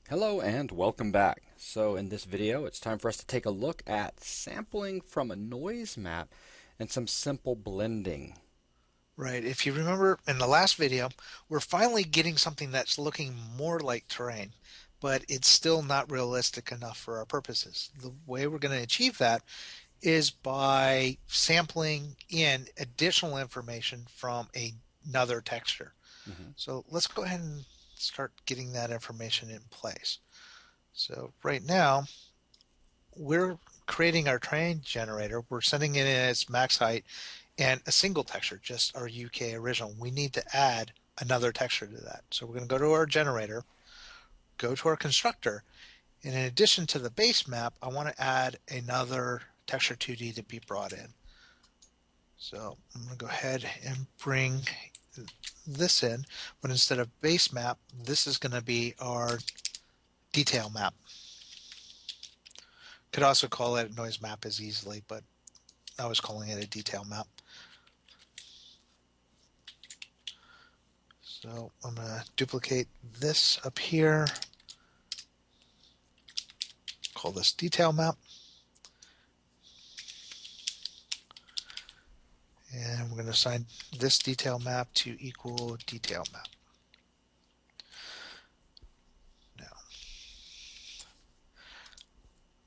Hello and welcome back. So in this video, it's time for us to take a look at sampling from a noise map and some simple blending. Right. If you remember in the last video, we're finally getting something that's looking more like terrain, but it's still not realistic enough for our purposes. The way we're going to achieve that is by sampling in additional information from another texture. hmm So let's go ahead and start getting that information in place. So right now, we're creating our terrain generator. We're sending it in as max height and a single texture, just our UK original. We need to add another texture to that. So we're going to go to our generator, go to our constructor, and in addition to the base map, I want to add another texture 2D to be brought in. So I'm going to go ahead and bring this in, but instead of base map, this is going to be our detail map. Could also call it a noise map as easily, but I was calling it a detail map. So I'm going to duplicate this up here, call this detail map, and we're going to assign this detail map to equal detail map. Now,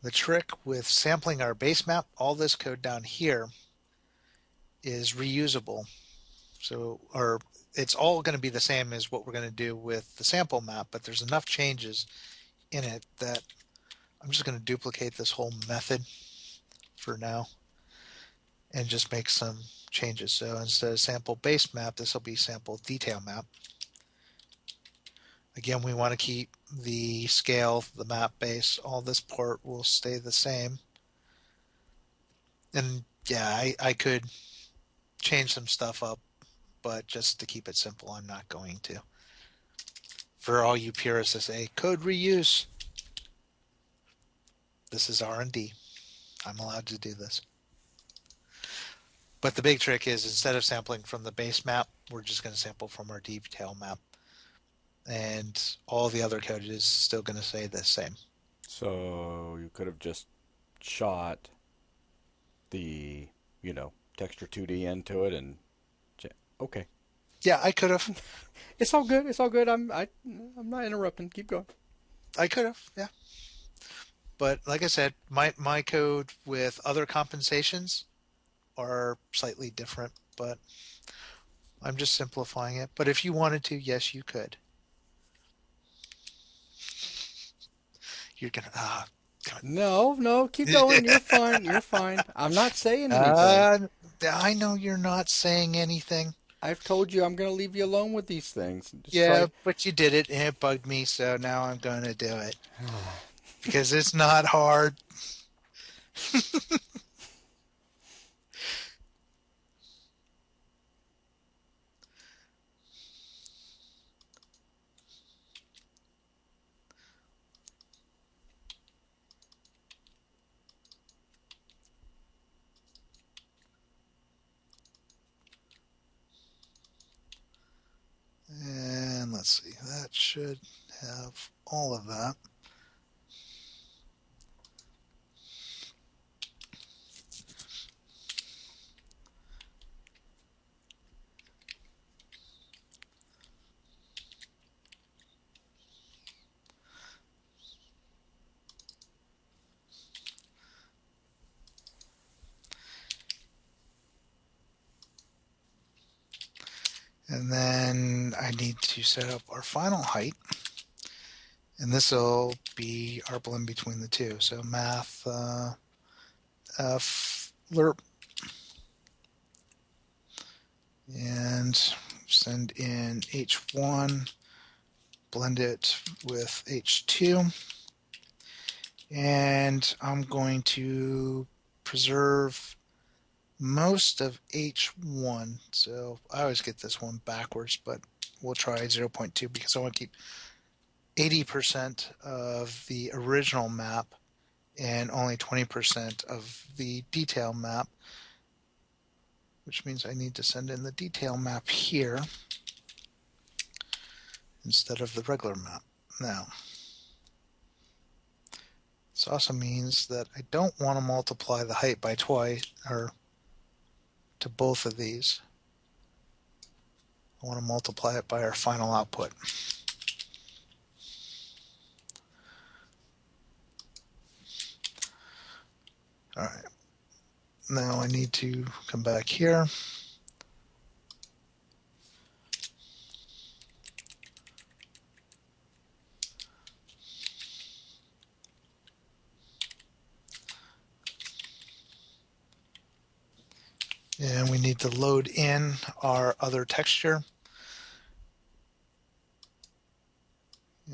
the trick with sampling our base map, all this code down here is reusable. So, or it's all going to be the same as what we're going to do with the sample map, but there's enough changes in it that I'm just going to duplicate this whole method for now and just make some changes. So instead of sample base map, this will be sample detail map. Again, we want to keep the scale, the map base, all this port will stay the same. And yeah, I could change some stuff up, but just to keep it simple, I'm not going to. For all you purists that say code reuse, this is R&D. I'm allowed to do this. But the big trick is instead of sampling from the base map, we're just going to sample from our detail map. And all the other code is still going to stay the same. So you could have just shot the, texture 2D into it and okay. Yeah, I could have. It's all good. It's all good. I'm not interrupting. Keep going. I could have, yeah. But like I said, my code with other compensations are slightly different, but I'm just simplifying it. But if you wanted to, yes, you could. You're gonna No, no, keep going. You're fine. You're fine. I'm not saying anything. uh, I know you're not saying anything. I've told you I'm going to leave you alone with these things. Just Yeah, try. but you did it and it bugged me, so now I'm going to do it because it's not hard. And let's see, that should have all of that. And then I need to set up our final height. And this will be our blend between the two. So math F lerp and send in H1, blend it with H2. And I'm going to preserve most of H1. So I always get this one backwards, but we'll try 0.2 because I want to keep 80% of the original map and only 20% of the detail map, which means I need to send in the detail map here instead of the regular map. Now, This also means that I don't want to multiply the height by twice, or to both of these. I want to multiply it by our final output. All right. Now I need to come back here. And we need to load in our other texture.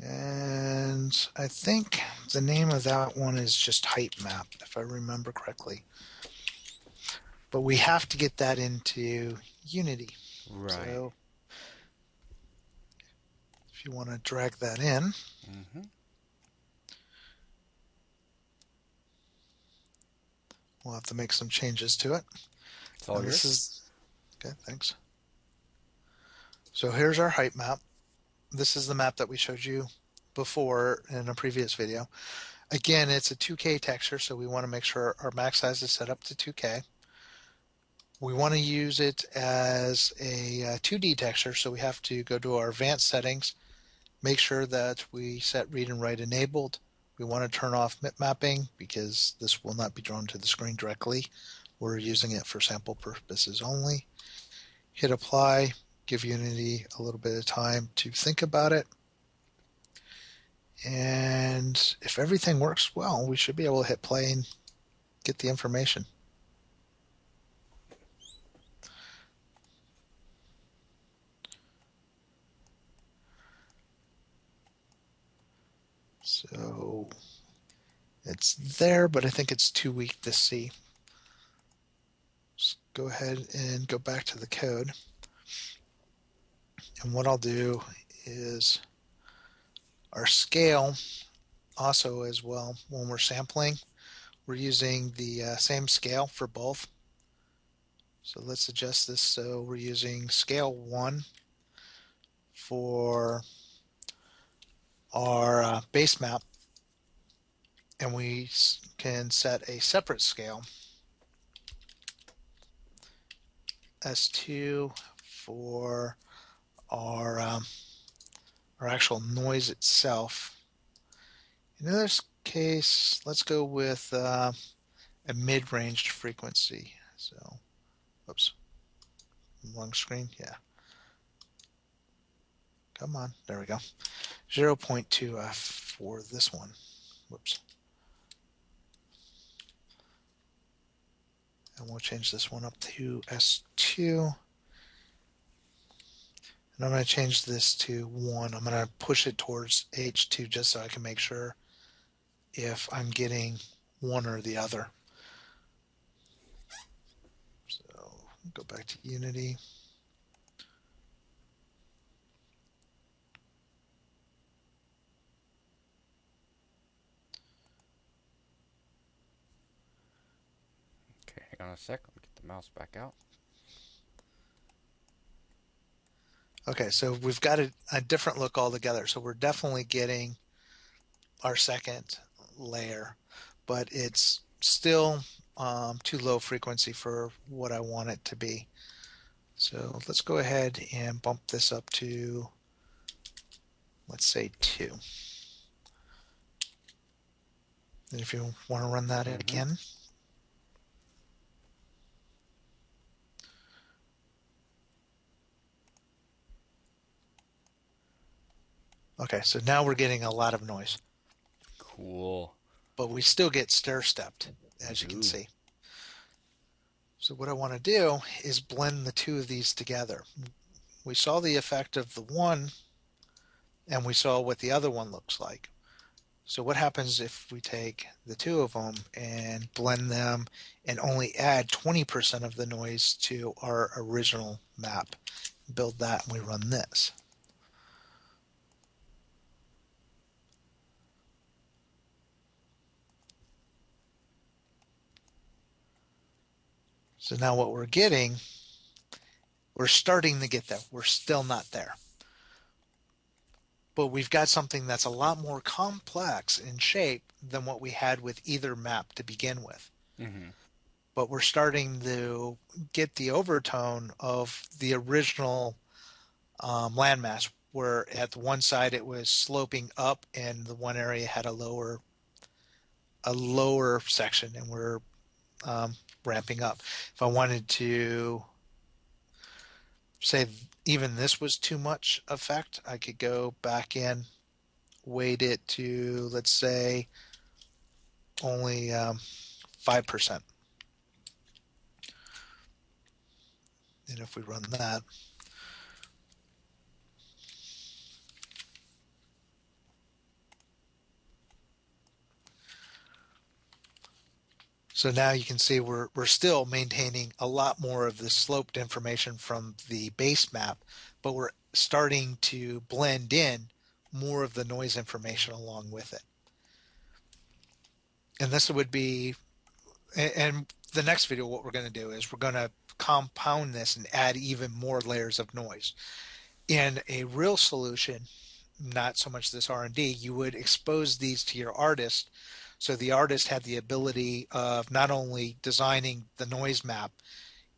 And I think the name of that one is just height map, if I remember correctly. But we have to get that into Unity. Right. So if you want to drag that in, Mm-hmm. we'll have to make some changes to it. It's all And this yours. is, okay, thanks. So here's our height map. This is the map that we showed you before in a previous video. Again, it's a 2K texture, so we want to make sure our max size is set up to 2K. We want to use it as a 2D texture, so we have to go to our advanced settings, make sure that we set read and write enabled. We want to turn off mip mapping because this will not be drawn to the screen directly. We're using it for sample purposes only. Hit apply, give Unity a little bit of time to think about it. And if everything works well, we should be able to hit play and get the information. So it's there, but I think it's too weak to see. Just go ahead and go back to the code. And what I'll do is our scale also as well, when we're sampling, we're using the same scale for both. So let's adjust this so we're using scale 1 for our base map, and we can set a separate scale, S2, for our actual noise itself. In this case, let's go with a mid-ranged frequency. So, oops, wrong screen. Yeah, come on, there we go. 0.2 for this one. Whoops. And we'll change this one up to S2. And I'm going to change this to 1. I'm going to push it towards H2 just so I can make sure if I'm getting one or the other. So go back to Unity. Okay, hang on a sec. Let me get the mouse back out. Okay, so we've got a different look altogether. So we're definitely getting our second layer, but it's still too low frequency for what I want it to be. So let's go ahead and bump this up to, let's say, 2. And if you want to run that Mm-hmm. again. Okay, so now we're getting a lot of noise, Cool. but we still get stair-stepped, We as you can do. see. So what I want to do is blend the two of these together. We saw the effect of the one, and we saw what the other one looks like. So what happens if we take the two of them and blend them and only add 20% of the noise to our original map? Build that and we run this. So now what we're getting, we're starting to get there. We're still not there. but we've got something that's a lot more complex in shape than what we had with either map to begin with. Hmm. But we're starting to get the overtone of the original landmass, where at the one side it was sloping up, and the one area had a lower section, and we're um, ramping up. If I wanted to say even this was too much effect, I could go back in, weight it to, let's say, only 5%. And if we run that, so now you can see we're still maintaining a lot more of the sloped information from the base map, but we're starting to blend in more of the noise information along with it. And this would be, and the next video, what we're going to do is we're going to compound this and add even more layers of noise. In a real solution, not so much this R&D, you would expose these to your artist. So the artist had the ability of not only designing the noise map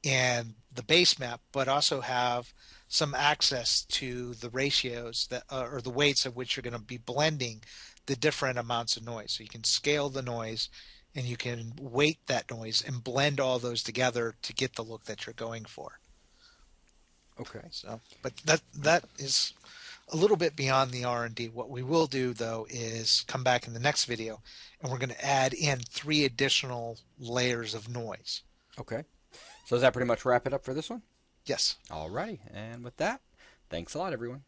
and the base map, but also have some access to the ratios that or the weights at which you're going to be blending the different amounts of noise. So you can scale the noise and you can weight that noise and blend all those together to get the look that you're going for. Okay. So, but that is a little bit beyond the R&D. What we will do though is come back in the next video and we're going to add in 3 additional layers of noise. Okay. So does that pretty much wrap it up for this one? Yes. Alrighty. And with that, thanks a lot, everyone.